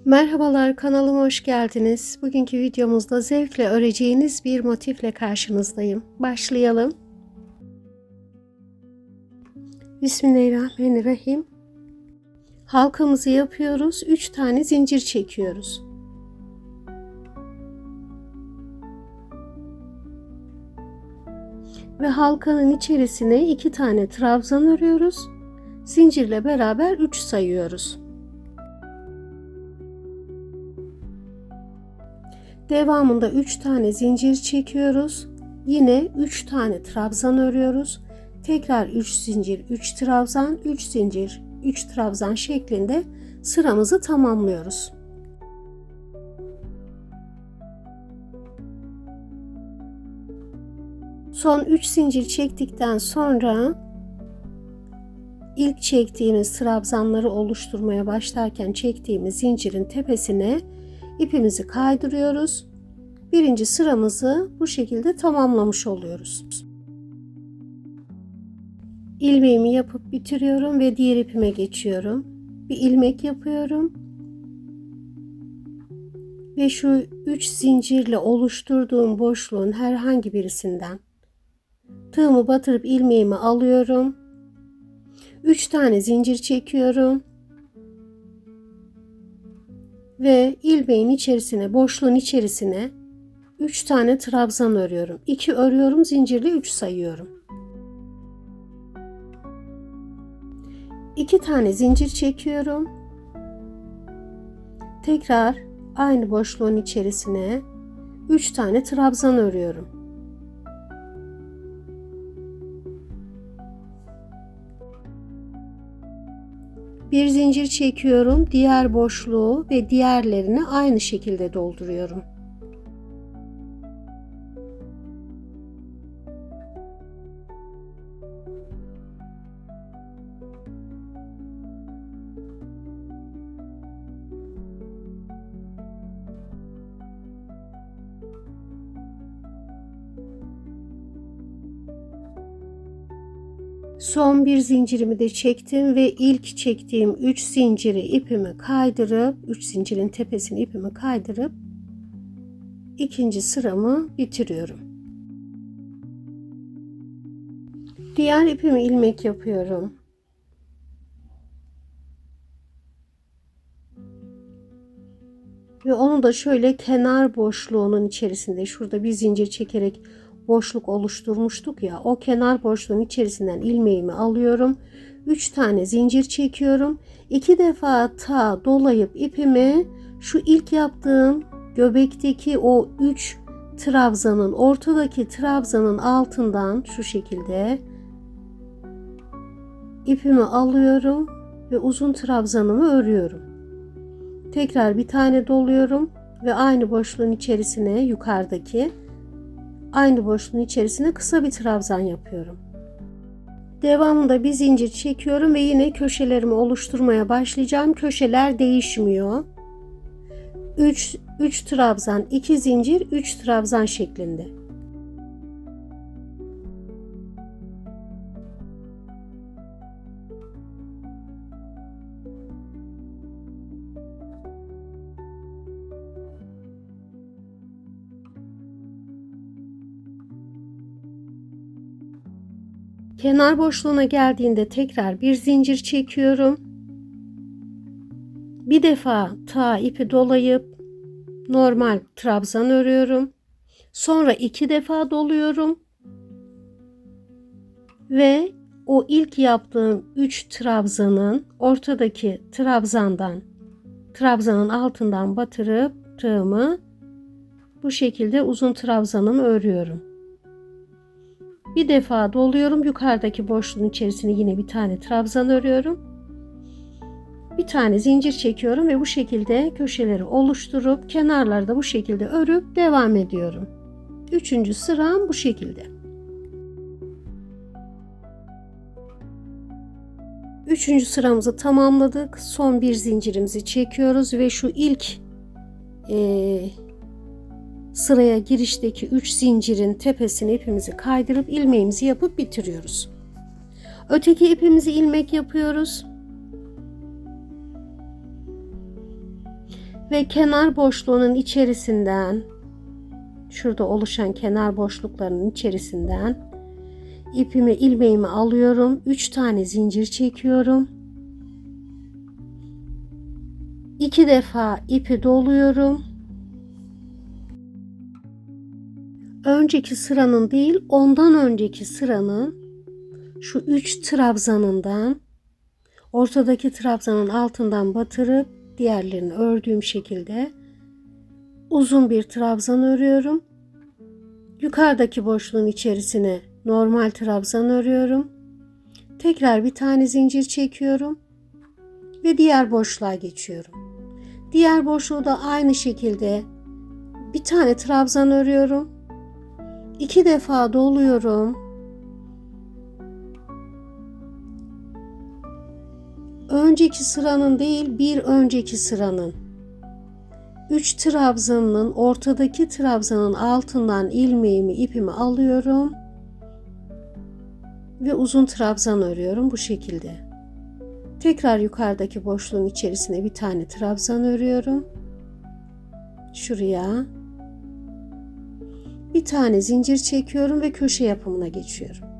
Merhabalar, kanalıma hoş geldiniz. Bugünkü videomuzda zevkle öreceğiniz bir motifle karşınızdayım. Başlayalım. Bismillahirrahmanirrahim. Halkamızı yapıyoruz. 3 tane zincir çekiyoruz. Ve halkanın içerisine 2 tane trabzan örüyoruz. Zincirle beraber 3 sayıyoruz. Devamında 3 tane zincir çekiyoruz. Yine 3 tane trabzan örüyoruz. Tekrar 3 zincir, 3 trabzan, 3 zincir, 3 trabzan şeklinde sıramızı tamamlıyoruz. Son 3 zincir çektikten sonra ilk çektiğimiz trabzanları oluşturmaya başlarken çektiğimiz zincirin tepesine ipimizi kaydırıyoruz. Birinci sıramızı bu şekilde tamamlamış oluyoruz. İlmeğimi yapıp bitiriyorum ve diğer ipime geçiyorum. Bir ilmek yapıyorum. Ve şu 3 zincirle oluşturduğum boşluğun herhangi birisinden tığımı batırıp ilmeğimi alıyorum. 3 tane zincir çekiyorum. Ve ilmeğin içerisine, boşluğun içerisine 3 tane trabzan örüyorum. 2 örüyorum, zincirle 3 sayıyorum. 2 tane zincir çekiyorum. Tekrar aynı boşluğun içerisine 3 tane trabzan örüyorum. Bir zincir çekiyorum, diğer boşluğu ve diğerlerini aynı şekilde dolduruyorum. Son bir zincirimi de çektim ve ilk çektiğim 3 zinciri ipimi kaydırıp 3 zincirin tepesini ipimi kaydırıp ikinci sıramı bitiriyorum. Diğer ipimi ilmek yapıyorum. Ve onu da şöyle kenar boşluğunun içerisinde şurada bir zincir çekerek boşluk oluşturmuştuk ya, o kenar boşluğun içerisinden ilmeğimi alıyorum. 3 tane zincir çekiyorum. 2 defa dolayıp ipimi şu ilk yaptığım göbekteki o 3 trabzanın, ortadaki trabzanın altından şu şekilde ipimi alıyorum ve uzun trabzanımı örüyorum. Tekrar bir tane doluyorum ve aynı boşluğun içerisine, yukarıdaki aynı boşluğun içerisine kısa bir trabzan yapıyorum. Devamında bir zincir çekiyorum ve yine köşelerimi oluşturmaya başlayacağım. Köşeler değişmiyor. 3 trabzan, 2 zincir, 3 trabzan şeklinde. Kenar boşluğuna geldiğinde tekrar bir zincir çekiyorum. Bir defa ipi dolayıp normal trabzan örüyorum. Sonra 2 defa doluyorum. Ve o ilk yaptığım 3 trabzanın ortadaki trabzanın altından batırıp tığımı bu şekilde uzun trabzanımı örüyorum. Bir defa doluyorum. Yukarıdaki boşluğun içerisine yine bir tane trabzan örüyorum. Bir tane zincir çekiyorum ve bu şekilde köşeleri oluşturup kenarları da bu şekilde örüp devam ediyorum. 3. sıram bu şekilde. 3. sıramızı tamamladık. Son bir zincirimizi çekiyoruz ve şu ilk sıraya girişteki 3 zincirin tepesine ipimizi kaydırıp ilmeğimizi yapıp bitiriyoruz. Öteki ipimizi ilmek yapıyoruz. Ve kenar boşluğunun içerisinden, şurada oluşan kenar boşluklarının içerisinden ipimi, ilmeğimi alıyorum. 3 tane zincir çekiyorum. 2 defa ipi doluyorum. Önceki sıranın değil, ondan önceki sıranın şu 3 trabzanından, ortadaki trabzanın altından batırıp diğerlerini ördüğüm şekilde uzun bir trabzan örüyorum. Yukarıdaki boşluğun içerisine normal trabzan örüyorum. Tekrar bir tane zincir çekiyorum ve diğer boşluğa geçiyorum. Diğer boşluğu da aynı şekilde bir tane trabzan örüyorum. 2 defa doluyorum. Önceki sıranın değil, bir önceki sıranın 3 trabzanının ortadaki trabzanın altından ilmeğimi, ipimi alıyorum ve uzun trabzan örüyorum bu şekilde. Tekrar yukarıdaki boşluğun içerisine bir tane trabzan örüyorum. Şuraya bir tane zincir çekiyorum ve köşe yapımına geçiyorum.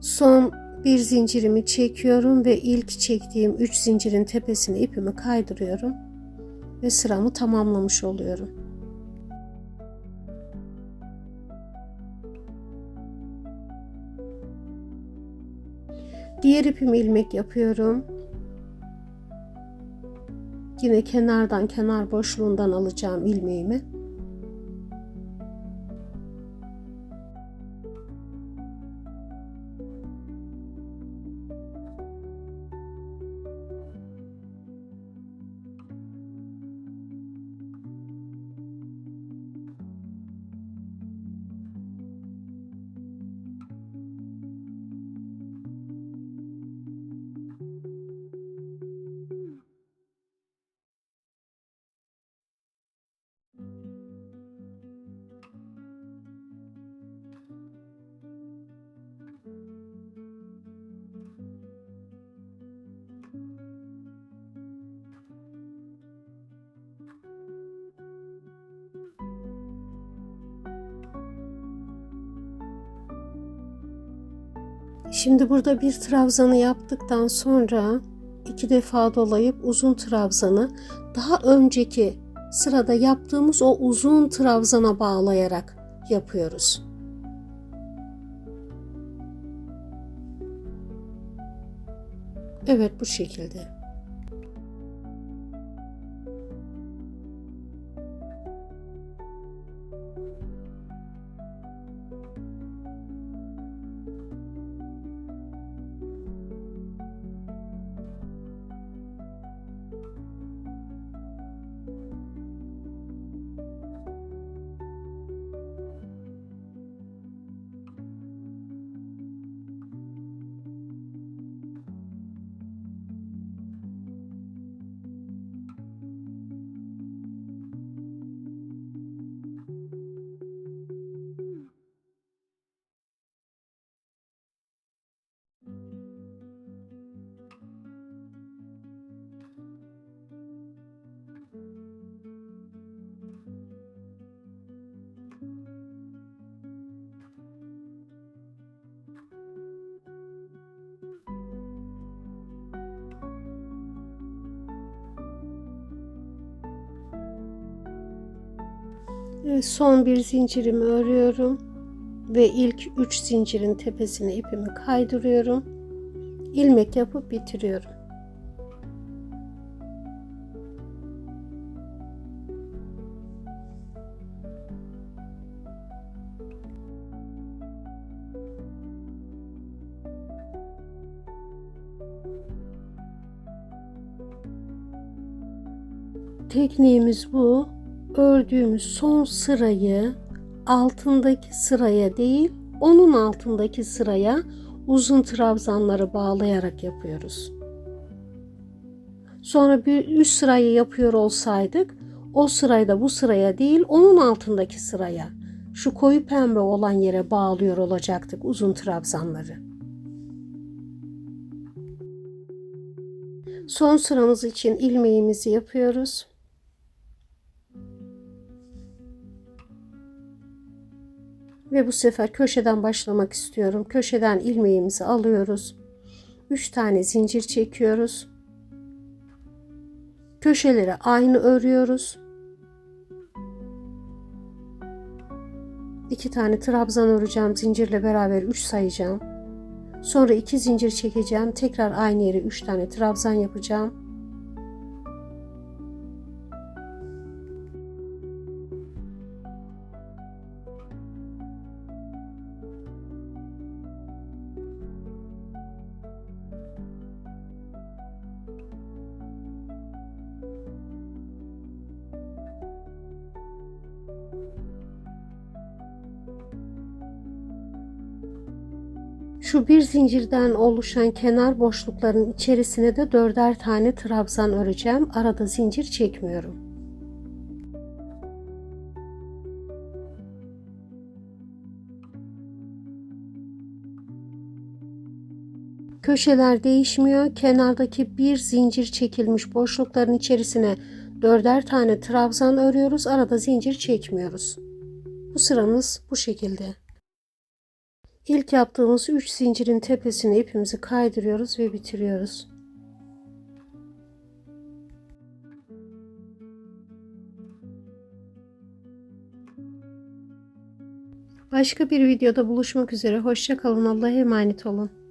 Son bir zincirimi çekiyorum ve ilk çektiğim 3 zincirin tepesine ipimi kaydırıyorum ve sıramı tamamlamış oluyorum. Diğer ipimi ilmek yapıyorum. Yine kenardan, kenar boşluğundan alacağım ilmeğimi. Şimdi burada bir trabzanı yaptıktan sonra 2 defa dolayıp uzun trabzanı daha önceki sırada yaptığımız o uzun trabzana bağlayarak yapıyoruz. Evet, bu şekilde. Evet, son bir zincirimi örüyorum ve ilk 3 zincirin tepesine ipimi kaydırıyorum. İlmek yapıp bitiriyorum. Tekniğimiz bu. Ördüğümüz son sırayı altındaki sıraya değil, onun altındaki sıraya uzun trabzanları bağlayarak yapıyoruz. Sonra bir üst sırayı yapıyor olsaydık, o sırayı da bu sıraya değil, onun altındaki sıraya, şu koyu pembe olan yere bağlıyor olacaktık uzun trabzanları. Son sıramız için ilmeğimizi yapıyoruz. Ve bu sefer köşeden başlamak istiyorum. Köşeden ilmeğimizi alıyoruz. 3 tane zincir çekiyoruz. Köşeleri aynı örüyoruz. 2 tane trabzan öreceğim. Zincirle beraber 3 sayacağım. Sonra 2 zincir çekeceğim. Tekrar aynı yere 3 tane trabzan yapacağım. Şu bir zincirden oluşan kenar boşlukların içerisine de 4'er tane trabzan öreceğim. Arada zincir çekmiyorum. Köşeler değişmiyor. Kenardaki bir zincir çekilmiş boşlukların içerisine 4'er tane trabzan örüyoruz. Arada zincir çekmiyoruz. Bu sıramız bu şekilde. İlk yaptığımız 3 zincirin tepesine ipimizi kaydırıyoruz ve bitiriyoruz. Başka bir videoda buluşmak üzere. Hoşça kalın. Allah'a emanet olun.